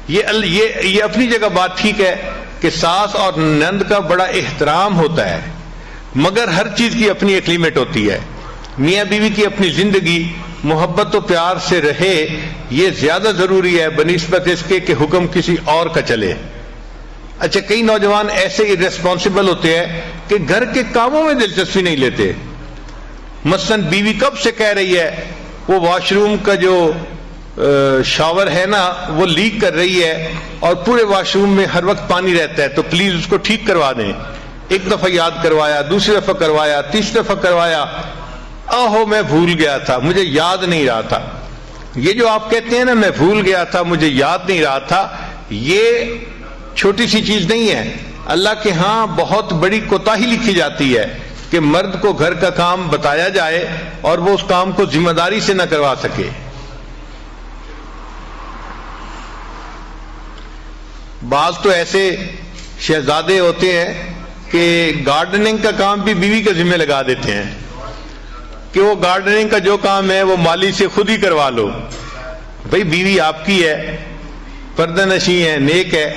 یہ اپنی جگہ بات ٹھیک ہے کہ ساس اور نند کا بڑا احترام ہوتا ہے، مگر ہر چیز کی اپنی ایک لیمٹ ہوتی ہے. میاں بیوی کی اپنی زندگی محبت و پیار سے رہے، یہ زیادہ ضروری ہے بنسبت اس کے کہ حکم کسی اور کا چلے. اچھا، کئی نوجوان ایسے irresponsible ہوتے ہیں کہ گھر کے کاموں میں دلچسپی نہیں لیتے. مثلا بیوی کب سے کہہ رہی ہے وہ واش روم کا جو شاور ہے نا وہ لیک کر رہی ہے اور پورے واش روم میں ہر وقت پانی رہتا ہے، تو پلیز اس کو ٹھیک کروا دیں. ایک دفعہ یاد کروایا، دوسری دفعہ کروایا، تیسری دفعہ کروایا، آہو میں بھول گیا تھا، مجھے یاد نہیں رہا تھا. یہ جو آپ کہتے ہیں نا میں بھول گیا تھا، مجھے یاد نہیں رہا تھا، یہ چھوٹی سی چیز نہیں ہے. اللہ کے ہاں بہت بڑی کوتاہی لکھی جاتی ہے کہ مرد کو گھر کا کام بتایا جائے اور وہ اس کام کو ذمہ داری سے نہ کروا سکے. بعض تو ایسے شہزادے ہوتے ہیں کہ گارڈننگ کا کام بھی بیوی کے ذمہ لگا دیتے ہیں کہ وہ گارڈننگ کا جو کام ہے وہ مالی سے خود ہی کروا لو. بھئی بیوی آپ کی ہے، پردہ نشیں ہے، نیک ہے،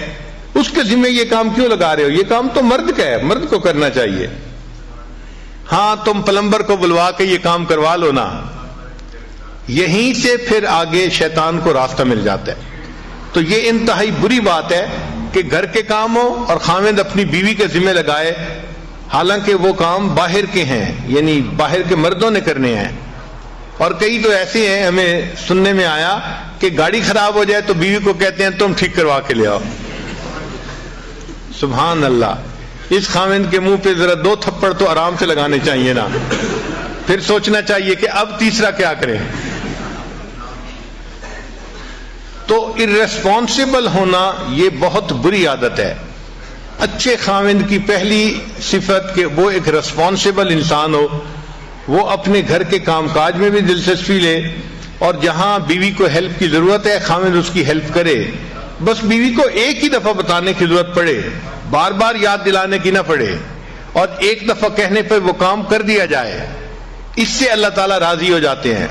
اس کے ذمہ یہ کام کیوں لگا رہے ہو؟ یہ کام تو مرد کا ہے، مرد کو کرنا چاہیے. ہاں تم پلمبر کو بلوا کے یہ کام کروا لو نا. یہیں سے پھر آگے شیطان کو راستہ مل جاتا ہے. تو یہ انتہائی بری بات ہے کہ گھر کے کام ہو اور خاوند اپنی بیوی کے ذمہ لگائے، حالانکہ وہ کام باہر کے ہیں، یعنی باہر کے مردوں نے کرنے ہیں. اور کئی تو ایسے ہیں، ہمیں سننے میں آیا کہ گاڑی خراب ہو جائے تو بیوی کو کہتے ہیں تم ٹھیک کروا کے لے آؤ. سبحان اللہ. اس خاوند کے منہ پہ ذرا 2 تھپڑ تو آرام سے لگانے چاہیے نا، پھر سوچنا چاہیے کہ اب تیسرا کیا کریں. تو irresponsible ہونا یہ بہت بری عادت ہے. اچھے خاوند کی پہلی صفت کہ وہ ایک responsible انسان ہو، وہ اپنے گھر کے کام کاج میں بھی دلچسپی لے، اور جہاں بیوی کو ہیلپ کی ضرورت ہے خاوند اس کی ہیلپ کرے. بس بیوی کو ایک ہی دفعہ بتانے کی ضرورت پڑے، بار بار یاد دلانے کی نہ پڑے، اور ایک دفعہ کہنے پہ وہ کام کر دیا جائے. اس سے اللہ تعالیٰ راضی ہو جاتے ہیں.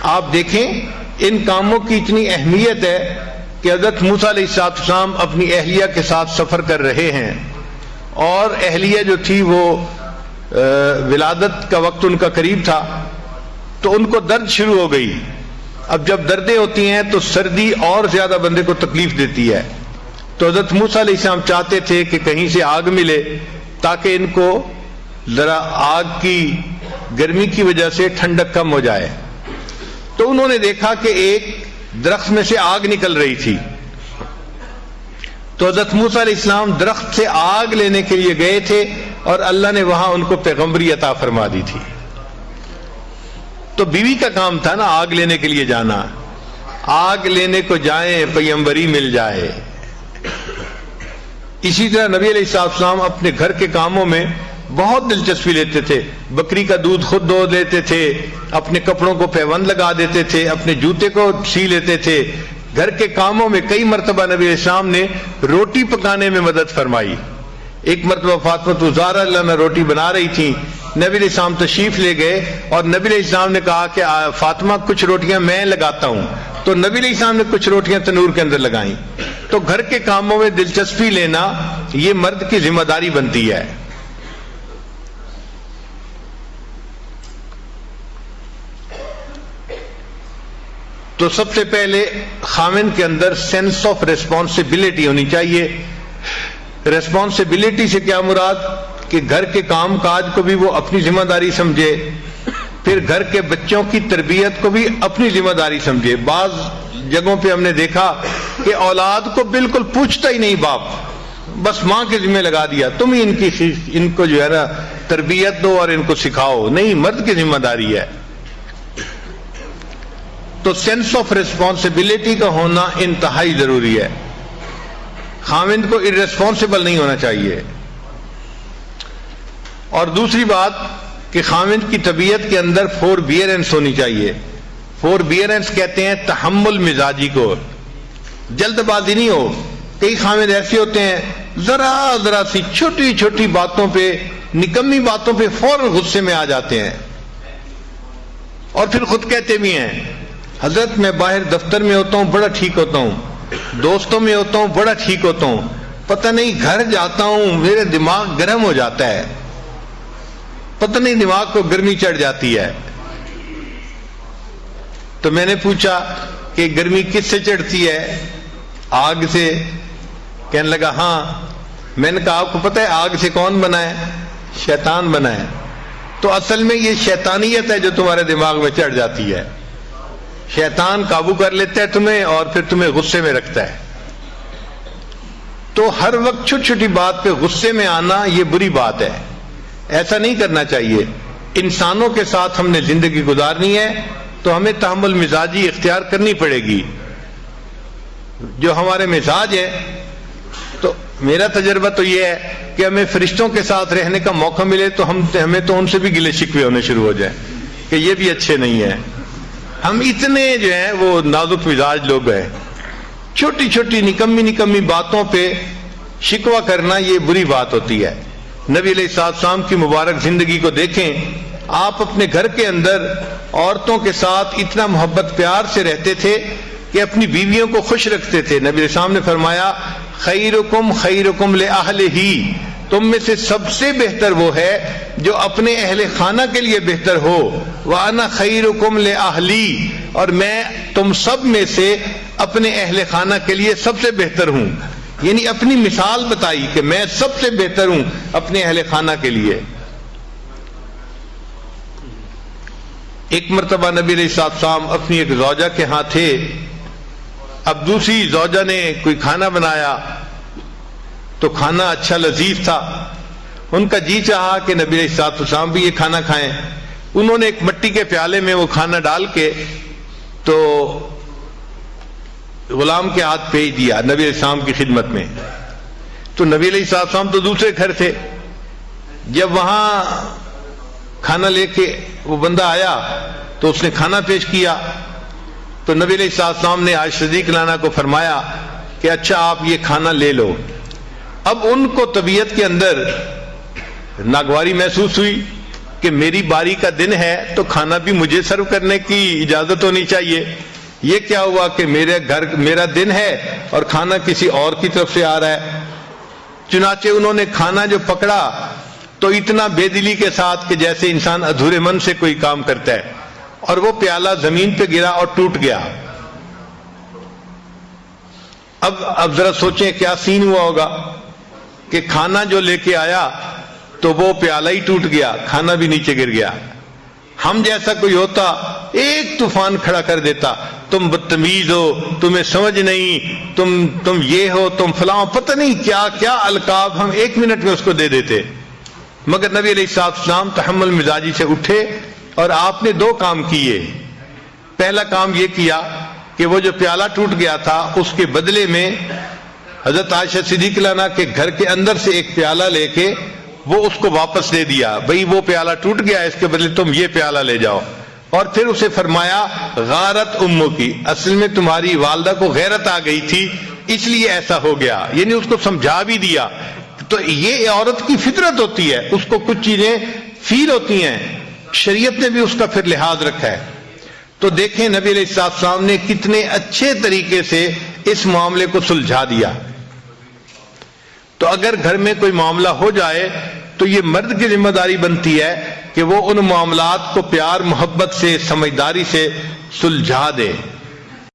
آپ دیکھیں ان کاموں کی اتنی اہمیت ہے کہ حضرت موسیٰ علیہ السلام اپنی اہلیہ کے ساتھ سفر کر رہے ہیں، اور اہلیہ جو تھی وہ ولادت کا وقت ان کا قریب تھا، تو ان کو درد شروع ہو گئی. اب جب دردیں ہوتی ہیں تو سردی اور زیادہ بندے کو تکلیف دیتی ہے. تو حضرت موسیٰ علیہ السلام چاہتے تھے کہ کہیں سے آگ ملے تاکہ ان کو ذرا آگ کی گرمی کی وجہ سے ٹھنڈک کم ہو جائے. تو انہوں نے دیکھا کہ ایک درخت میں سے آگ نکل رہی تھی. تو حضرت موسیٰ علیہ السلام درخت سے آگ لینے کے لیے گئے تھے، اور اللہ نے وہاں ان کو پیغمبری عطا فرما دی تھی. تو بیوی کا کام تھا نا آگ لینے کے لیے جانا. آگ لینے کو جائیں پیغمبری مل جائے. اسی طرح نبی علیہ السلام اپنے گھر کے کاموں میں بہت دلچسپی لیتے تھے. بکری کا دودھ خود دو لیتے تھے، اپنے کپڑوں کو پیوند لگا دیتے تھے، اپنے جوتے کو سی لیتے تھے. گھر کے کاموں میں کئی مرتبہ نبی علیہ السلام نے روٹی پکانے میں مدد فرمائی. ایک مرتبہ فاطمہ زہرا اللہ نے روٹی بنا رہی تھی، نبی علیہ السلام تشریف لے گئے اور نبی علیہ السلام نے کہا کہ فاطمہ کچھ روٹیاں میں لگاتا ہوں. تو نبی علیہ السلام نے کچھ روٹیاں تنور کے اندر لگائیں. تو گھر کے کاموں میں دلچسپی لینا یہ مرد کی ذمہ داری بنتی ہے. تو سب سے پہلے خاوند کے اندر سینس آف ریسپانسبلٹی ہونی چاہیے. ریسپانسبلٹی سے کیا مراد؟ کہ گھر کے کام کاج کو بھی وہ اپنی ذمہ داری سمجھے، پھر گھر کے بچوں کی تربیت کو بھی اپنی ذمہ داری سمجھے. بعض جگہوں پہ ہم نے دیکھا کہ اولاد کو بالکل پوچھتا ہی نہیں باپ، بس ماں کے ذمہ لگا دیا تم ہی ان کو جو ہے نا تربیت دو اور ان کو سکھاؤ. نہیں، مرد کی ذمہ داری ہے. تو سینس آف ریسپانسبلٹی کا ہونا انتہائی ضروری ہے. خاوند کو irresponsible نہیں ہونا چاہیے. اور دوسری بات کہ خاوند کی طبیعت کے اندر فوربیئرنس ہونی چاہیے. فوربیئرنس کہتے ہیں تحمل مزاجی کو، جلد بازی نہیں ہو. کئی خاوند ایسے ہوتے ہیں ذرا سی چھوٹی چھوٹی باتوں پہ، نکمی باتوں پہ فوراً غصے میں آ جاتے ہیں، اور پھر خود کہتے بھی ہیں حضرت میں باہر دفتر میں ہوتا ہوں بڑا ٹھیک ہوتا ہوں، دوستوں میں ہوتا ہوں بڑا ٹھیک ہوتا ہوں, پتہ نہیں گھر جاتا ہوں میرے دماغ گرم ہو جاتا ہے, پتہ نہیں دماغ کو گرمی چڑھ جاتی ہے. تو میں نے پوچھا کہ گرمی کس سے چڑھتی ہے؟ آگ سے. کہنے لگا ہاں. میں نے کہا آپ کو پتہ ہے آگ سے کون بنا ہے؟ شیطان بنا ہے. تو اصل میں یہ شیطانیت ہے جو تمہارے دماغ میں چڑھ جاتی ہے. شیطان قابو کر لیتا ہے تمہیں اور پھر تمہیں غصے میں رکھتا ہے. تو ہر وقت چھوٹی چھوٹی بات پہ غصے میں آنا یہ بری بات ہے, ایسا نہیں کرنا چاہیے. انسانوں کے ساتھ ہم نے زندگی گزارنی ہے تو ہمیں تحمل مزاجی اختیار کرنی پڑے گی. جو ہمارے مزاج ہے, تو میرا تجربہ تو یہ ہے کہ ہمیں فرشتوں کے ساتھ رہنے کا موقع ملے تو ہمیں تو ان سے بھی گلے شکوے ہونے شروع ہو جائیں کہ یہ بھی اچھے نہیں ہیں. ہم اتنے جو ہیں وہ نازک مزاج لوگ ہیں, چھوٹی چھوٹی نکمی باتوں پہ شکوہ کرنا یہ بری بات ہوتی ہے. نبی علیہ السلام کی مبارک زندگی کو دیکھیں, آپ اپنے گھر کے اندر عورتوں کے ساتھ اتنا محبت پیار سے رہتے تھے کہ اپنی بیویوں کو خوش رکھتے تھے. نبی علیہ السلام نے فرمایا خیرکم خیرکم لأہلہ, تم میں سے سب سے بہتر وہ ہے جو اپنے اہل خانہ کے لیے بہتر ہو. وَأَنَا خَيْرُكُمْ لِأَهْلِي, اور میں تم سب میں سے اپنے اہل خانہ کے لیے سب سے بہتر ہوں. یعنی اپنی مثال بتائی کہ میں سب سے بہتر ہوں اپنے اہل خانہ کے لیے. ایک مرتبہ نبی علیہ السلام اپنی ایک زوجہ کے ہاں تھے. اب دوسری زوجہ نے کوئی کھانا بنایا تو کھانا اچھا لذیذ تھا. ان کا جی چاہا کہ نبی علیہ السلام بھی یہ کھانا کھائیں. انہوں نے ایک مٹی کے پیالے میں وہ کھانا ڈال کے تو غلام کے ہاتھ بھیج دیا نبی علیہ السلام کی خدمت میں. تو نبی علیہ السلام تو دوسرے گھر تھے. جب وہاں کھانا لے کے وہ بندہ آیا تو اس نے کھانا پیش کیا تو نبی علیہ السلام نے عائشہ صدیق لانا کو فرمایا کہ اچھا آپ یہ کھانا لے لو. اب ان کو طبیعت کے اندر ناگواری محسوس ہوئی کہ میری باری کا دن ہے تو کھانا بھی مجھے سرو کرنے کی اجازت ہونی چاہیے. یہ کیا ہوا کہ میرا دن ہے اور کھانا کسی اور کی طرف سے آ رہا ہے. چنانچہ انہوں نے کھانا جو پکڑا تو اتنا بے دلی کے ساتھ کہ جیسے انسان ادھورے من سے کوئی کام کرتا ہے, اور وہ پیالہ زمین پہ گرا اور ٹوٹ گیا. اب ذرا سوچیں کیا سین ہوا ہوگا کہ کھانا جو لے کے آیا تو وہ پیالہ ہی ٹوٹ گیا, کھانا بھی نیچے گر گیا. ہم جیسا کوئی ہوتا ایک طوفان کھڑا کر دیتا, تم بدتمیز ہو, تمہیں سمجھ نہیں, تم یہ ہو, تم فلاں, پتہ نہیں کیا کیا القاب ہم ایک منٹ میں اس کو دے دیتے. مگر نبی علیہ السلام تحمل مزاجی سے اٹھے اور آپ نے دو کام کیے. پہلا کام یہ کیا کہ وہ جو پیالہ ٹوٹ گیا تھا اس کے بدلے میں حضرت عائشہ صدیق عنہا کے گھر کے اندر سے ایک پیالہ لے کے وہ اس کو واپس دے دیا. بھئی وہ پیالہ ٹوٹ گیا, اس کے بدلے تم یہ پیالہ لے جاؤ. اور پھر اسے فرمایا غارت امو کی, اصل میں تمہاری والدہ کو غیرت آ گئی تھی اس لیے ایسا ہو گیا. یعنی اس کو سمجھا بھی دیا. تو یہ عورت کی فطرت ہوتی ہے, اس کو کچھ چیزیں فیل ہوتی ہیں, شریعت نے بھی اس کا پھر لحاظ رکھا ہے. تو دیکھیں نبی علیہ السلام نے کتنے اچھے طریقے سے اس معاملے کو سلجھا دیا. تو اگر گھر میں کوئی معاملہ ہو جائے تو یہ مرد کی ذمہ داری بنتی ہے کہ وہ ان معاملات کو پیار محبت سے سمجھداری سے سلجھا دے.